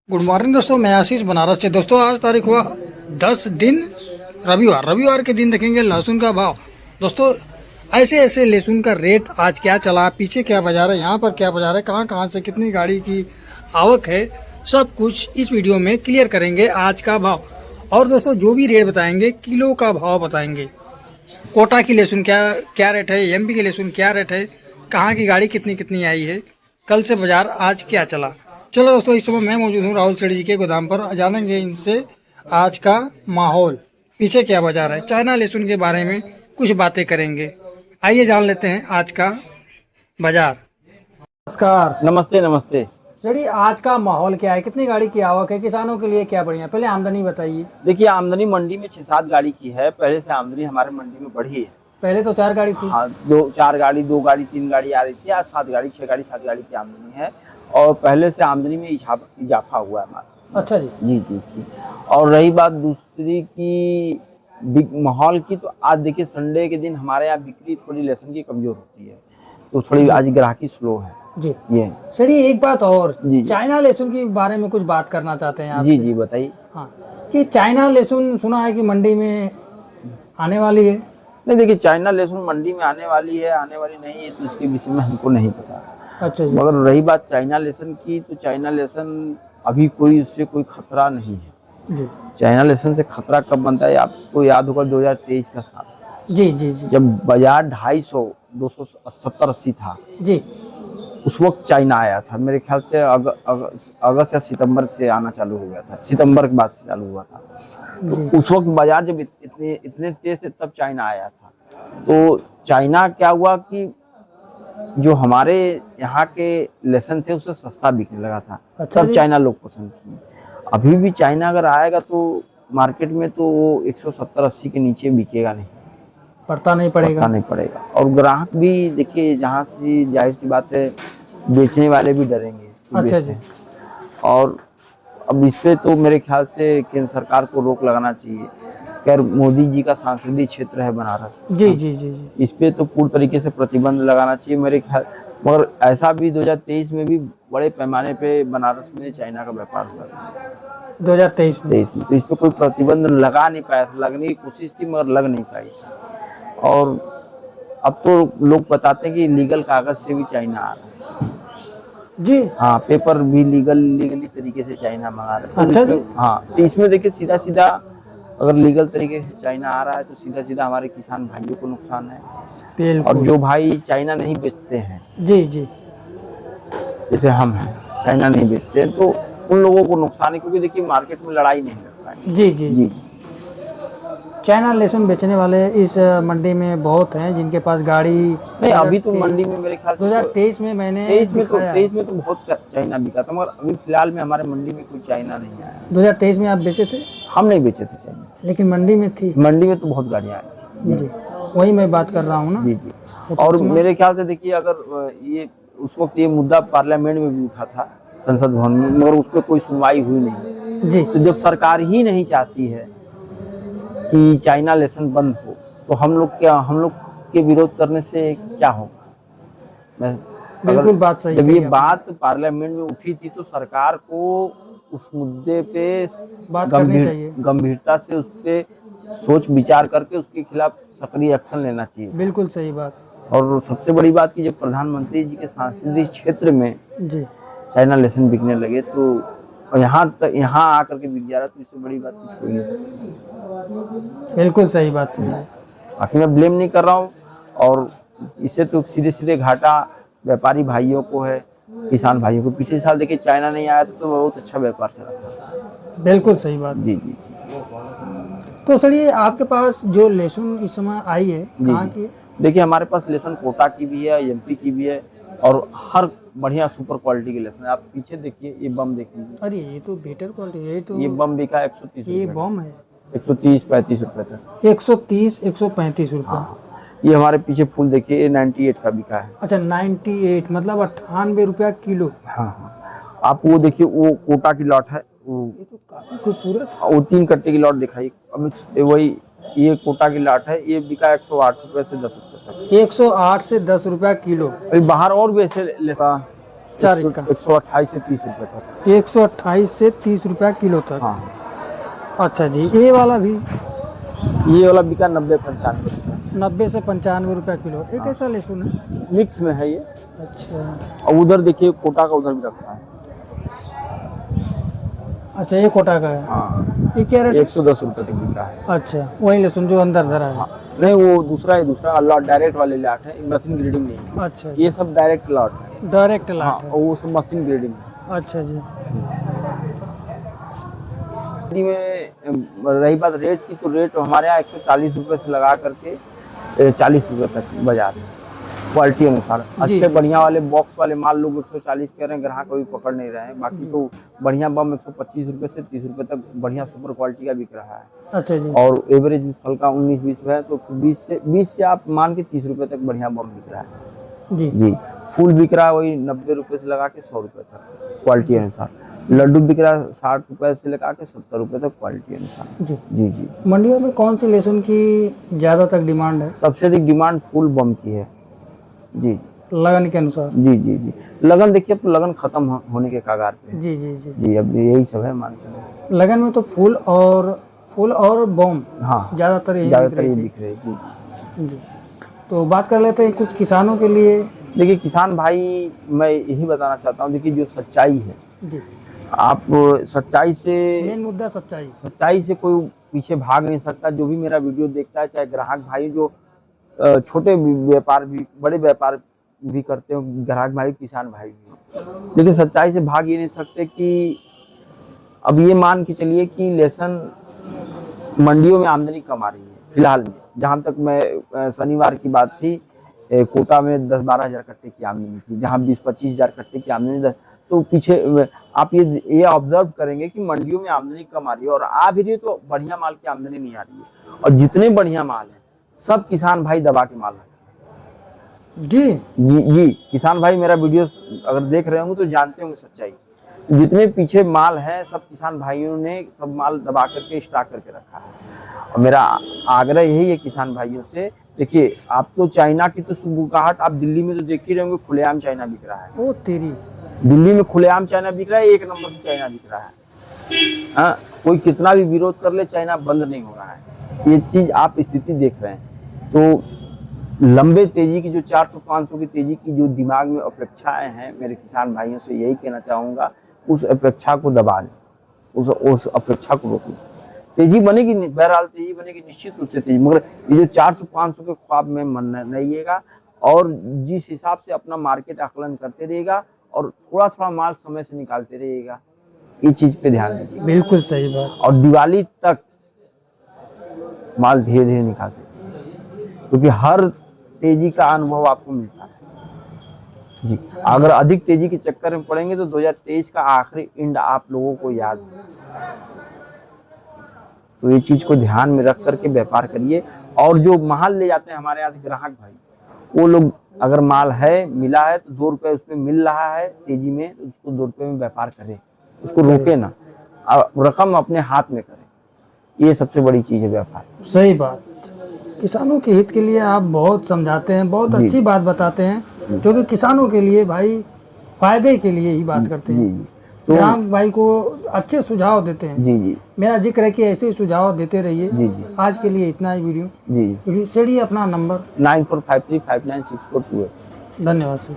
Good morning दोस्तों, मैं आशीष बनारस से। दोस्तों आज तारीख हुआ 10 दिन रविवार के दिन देखेंगे लहसुन का भाव। दोस्तों ऐसे ऐसे लहसुन का रेट आज क्या चला, पीछे क्या बाजार है, यहाँ पर क्या बाजार है, कहाँ कहाँ से कितनी गाड़ी की आवक है, सब कुछ इस वीडियो में क्लियर करेंगे आज का भाव। और दोस्तों जो भी रेट बताएंगे किलो का भाव बताएंगे। कोटा की लहसुन क्या रेट है, एमपी की लहसुन क्या रेट है, कहाँ की गाड़ी कितनी कितनी आई है, कल से बाजार आज क्या चला। चलो दोस्तों, इस समय मैं मौजूद हूँ राहुल सेठी जी के गोदाम पर। जानेंगे इनसे आज का माहौल, पीछे क्या बाजार है, चाइना लहसुन के बारे में कुछ बातें करेंगे। आइए जान लेते हैं आज का बाजार। नमस्कार। नमस्ते नमस्ते। सेठी, आज का माहौल क्या है, कितनी गाड़ी की आवक है, किसानों के लिए क्या बढ़िया। पहले आमदनी बताइए। देखिए, आमदनी मंडी में 6-7 गाड़ी की है। पहले से आमदनी हमारे मंडी में बढ़ी है। पहले तो 4 गाड़ी थी। हाँ, 2-4 गाड़ी, 2 गाड़ी 3 गाड़ी आ रही थी। आज 7 गाड़ी 6 गाड़ी 7 गाड़ी की आमदनी है और पहले से आमदनी में इजाफा हुआ है हमारा। अच्छा जी। जी जी जी। और रही बात दूसरी की माहौल की, तो आज देखिए संडे के दिन हमारे यहाँ बिक्री थोड़ी लहसुन की कमजोर होती है, तो थोड़ी आज ग्राहकी स्लो है जी। ये सेठी एक बात और, जी। चाइना लहसुन के बारे में कुछ बात करना चाहते हैं आप। जी जी बताइए। हाँ, कि चाइना लहसुन सुना है कि मंडी में आने वाली है। नहीं, देखिए चाइना लहसुन मंडी में आने वाली है, आने वाली नहीं है, तो इसके विषय में हमको नहीं पता। अच्छा जी। मगर रही बात चाइना लहसुन की, तो चाइना लहसुन अभी कोई उससे कोई खतरा नहीं है जी। चाइना लहसुन से खतरा कब बनता है, आपको याद होगा 2023 का साल। जी जी जी। जब बाजार 250 270-80 था जी, उस वक्त चाइना आया था। मेरे ख्याल से अगस्त या सितंबर से आना चालू हो गया था, सितंबर के बाद से चालू हुआ था। तो उस वक्त बाजार जब इतने तेज थे तब चाइना आया था। तो चाइना क्या हुआ कि जो हमारे यहाँ के लहसुन थे उससे सस्ता बिकने लगा था। अच्छा, तब चाइना लोग पसंद किए। अभी भी चाइना अगर आएगा तो मार्केट में तो वो 170-80 के नीचे बिकेगा नहीं, पड़ता नहीं पड़ेगा। और ग्राहक भी देखिए, जहाँ से जाहिर सी बात है बेचने वाले भी डरेंगे। अच्छा जी। और अब इस पे तो मेरे ख्याल से केंद्र सरकार को रोक लगाना चाहिए। खैर मोदी जी का संसदीय क्षेत्र है बनारस। जी जी जी जी। इस पे तो पूर्ण तरीके से प्रतिबंध लगाना चाहिए मेरे ख्याल। मगर ऐसा भी 2023 में भी बड़े पैमाने पे बनारस में चाइना का व्यापार हुआ था 2023 में। तो इस पे कोई प्रतिबंध लगा नहीं पाया था। लगने की कोशिश थी मगर लग नहीं पाई। और अब तो लोग बताते हैं कि लीगल कागज से भी चाइना आ रहा है जी। हाँ, पेपर भी लीगली तरीके से चाइना मंगा रहा है। अच्छा जी। हाँ, तो इसमें देखिए सीधा अगर लीगल तरीके से चाइना आ रहा है तो सीधा हमारे किसान भाइयों को नुकसान है। और जो भाई चाइना नहीं बेचते हैं जी जी, जैसे हम हैं, चाइना नहीं बेचते हैं, तो उन लोगों को नुकसान है, क्योंकि देखिए मार्केट में लड़ाई नहीं लड़ पाएंगे। जी जी जी। चाइना लहसुन बेचने वाले इस मंडी में बहुत हैं जिनके पास गाड़ी नहीं। अभी तो मंडी में मेरे ख्याल 2023 में मैंने 23 में तो बहुत चाइना बिका था, मगर अभी फिलहाल में हमारे मंडी में कोई चाइना नहीं आया। 2023 में आप बेचे थे? हम नहीं बेचे थे चाइना, लेकिन मंडी में थी। मंडी में तो बहुत गाड़ियाँ आई जी, वही मैं बात कर रहा हूँ ना। जी जी। और मेरे ख्याल से देखिए, अगर ये उस वक्त ये मुद्दा पार्लियामेंट में भी उठा था, संसद भवन में, मगर उस पर कोई सुनवाई हुई नहीं जी। तो जब सरकार ही नहीं चाहती है कि चाइना लहसुन बंद हो, तो हम लोग के विरोध करने से क्या होगा। बिल्कुल बात सही। जब ये बात पार्लियामेंट में उठी थी तो सरकार को उस मुद्दे पे बात करनी चाहिए, गंभीरता से उस पे सोच विचार करके उसके खिलाफ सक्रिय एक्शन लेना चाहिए। बिल्कुल सही बात। और सबसे बड़ी बात कि जब प्रधानमंत्री जी के संसदीय क्षेत्र में जी चाइना लहसुन बिकने लगे, तो यहाँ आकर के बिक जा रहा, तो इससे बड़ी बात कुछ हो नहीं सकती। बिल्कुल सही बात है। बाकी मैं ब्लेम नहीं कर रहा हूँ, और इससे तो सीधे घाटा व्यापारी भाइयों को है, किसान भाइयों को। पिछले साल देखिए चाइना नहीं आया तो बहुत अच्छा व्यापार चला था। बिल्कुल सही बात। जी जी जी। तो सर आपके पास जो लहसुन इस समय आई है कहाँ की? देखिए हमारे पास लहसुन कोटा की भी है, एमपी की भी है, और हर बढ़िया सुपर क्वालिटी के लहसुन। आप पीछे देखिए, ये बम देख लीजिए। अरे ये तो बेटर क्वालिटी है। तो ये बम बिका 130। ये बम है 130-35 रुपए तक। 130-135 रुपये। ये हमारे पीछे फूल देखिए, ये 98 का बिका है। अच्छा 98, मतलब 98 रुपया किलो। हाँ, आप वो देखिए, वो कोटा की लॉट है, ये तो काफी खूबसूरत। वो 3 कट्टे की लॉट दिखाई। अब वही ये कोटा की लॉट है, ये बिका 108 रुपए से 10 रुपए तक। 108 से 10 रुपया किलो। बाहर और भी ऐसे लेता 4 इंच का 128 से 30 रुपए तक। 128 से 30 रुपया किलो तक। हाँ, अच्छा जी, ये वाला भी ये वाला बिका 90-95 रुपये। 90 से 95 रुपया किलो। ये कैसा लहसुन है? मिक्स में है ये। अच्छा और उधर देखिए कोटा का उधर भी रखा है। अच्छा, ये कोटा का है। हाँ, ये क्या रेट? 110 रुपये तक बिका है। अच्छा, वही लहसुन जो अंदर धरा है। हाँ, नहीं वो दूसरा है, दूसरा लॉट डायरेक्ट वाले लॉट है, मशीन ग्रेडिंग नहीं है। अच्छा, ये सब डायरेक्ट लॉट है। डायरेक्ट हाँ, लाट है। और वो सब मशीन ग्रेडिंग है। अच्छा जी। मंडी में रही बात रेट की, तो रेट हमारे यहाँ 140 रुपये से लगा करके 40 रुपये तक बाजार है, क्वालिटी अनुसार। जी, अच्छे जी। बढ़िया वाले बॉक्स वाले माल लोग 140 कह रहे हैं, ग्राहक अभी पकड़ नहीं रहे हैं। बाकी तो बढ़िया बम 125 रुपये से 30 रुपये तक बढ़िया सुपर क्वालिटी का बिक रहा है। अच्छा जी। और एवरेज फल का 19-20 है, तो 20 से आप मान के 30 रुपये तक बढ़िया बम बिक रहा है। जी जी, फूल बिक रहा है वही 90 रुपये से लगा के 100 रुपये तक क्वालिटी अनुसार। लड्डू बिक रहा है 60 रुपये से लगा के 70 रुपये तक क्वालिटी अनुसार। जी। जी जी। मंडियों में कौन सी लहसुन की ज़्यादा तक डिमांड है? सबसे अधिक डिमांड फुल बम की है। जी लगन के अनुसार। जी जी जी। लगन देखिए, अब तो लगन खत्म होने के कगार पे है। जी जी जी। जी, अब यही सब है, मान चलो। लगन में तो फूल और बम हाँ, ज़्यादातर यही बिक ज़्यादातर रही ये थी। बिक रहे। जी जी। तो बात कर लेते हैं कुछ किसानों के लिए। देखिए किसान भाई, मैं यही बताना चाहता हूँ, देखिए जो सच्चाई है, जी, आप सच्चाई से मेन मुद्दा सच्चाई। सच्चाई से कोई पीछे भाग नहीं सकता। जो भी मेरा वीडियो देखता है, चाहे ग्राहक भाई जो छोटे व्यापार भी, बड़े व्यापार भी करते हो, ग्राहक भाई, किसान भाई भी, लेकिन सच्चाई से भाग ये नहीं सकते कि अब ये मान के चलिए कि लहसुन मंडियों में आमदनी कम आ रही है फिलहाल में। जहाँ तक मैं शनिवार की बात थी, कोटा में 10-12 हज़ार कट्टे की आमदनी थी, जहाँ 20-25 हज़ार कट्टे की आमदनी। तो पीछे आप ये ऑब्जर्व करेंगे कि मंडियों में आमदनी कम आ रही है, और आ भी रही है तो बढ़िया माल की आमदनी नहीं आ रही है। और जितने बढ़िया माल है सब किसान भाई दबा के माल रखे हैं। जी जी जी, किसान भाई मेरा वीडियो अगर देख रहे होंगे तो जानते होंगे सच्चाई। जितने पीछे माल है सब किसान भाइयों ने सब माल दबा करके स्टॉक करके रखा है। और मेरा आग्रह यही है किसान भाइयों से, देखिए आप तो चाइना की तो सुबुगाहट आप दिल्ली में तो देख ही रहे होंगे, खुलेआम चाइना बिक रहा है। ओ तेरी। दिल्ली में खुलेआम चाइना बिक रहा है, एक नंबर से चाइना बिक रहा है। हाँ, कोई कितना भी विरोध कर ले, चाइना बंद नहीं हो रहा है। ये चीज आप स्थिति देख रहे हैं। तो लंबे तेजी की जो 400-500 की तेजी की जो दिमाग में अपेक्षाएं हैं, मेरे किसान भाइयों से यही कहना चाहूंगा, उस अपेक्षा को दबा दें, उस अपेक्षा को रोकें। तेजी बनेगी, बहरहाल तेजी बनेगी, निश्चित रूप से तेजी, मगर ये जो 400-500 के ख्वाब में मन रहिएगा, और जिस हिसाब से अपना मार्केट आकलन करते रहिएगा और थोड़ा थोड़ा माल समय से निकालते रहिएगा, ये चीज पे ध्यान दीजिए। बिल्कुल सही बात। और दिवाली तक माल धीरे धीरे निकालते रहिए, क्योंकि हर तेजी का अनुभव आपको मिलता है। जी, अगर अधिक तेजी के चक्कर में पड़ेंगे तो 2023 का आखिरी इंड आप लोगों को याद है। तो ये चीज को ध्यान में रख करके व्यापार करिए। और जो माल ले जाते हैं हमारे यहाँ से ग्राहक भाई, वो लोग अगर माल है, मिला है तो 2 रुपए उसमें मिल रहा है तेजी में, तो उसको 2 रुपए में व्यापार करें, उसको रोके ना, रकम अपने हाथ में करें। ये सबसे बड़ी चीज है व्यापार। सही बात। किसानों के हित के लिए आप बहुत समझाते हैं, बहुत अच्छी बात बताते हैं, जो कि किसानों के लिए भाई फायदे के लिए ही बात करते हैं। तो ग्राहक भाई को अच्छे सुझाव देते हैं। जी जी, मेरा जिक्र है कि ऐसे ही सुझाव देते रहिए। जी जी, आज के लिए इतना ही वीडियो। जी चलिए अपना नंबर 9453596428। धन्यवाद सर।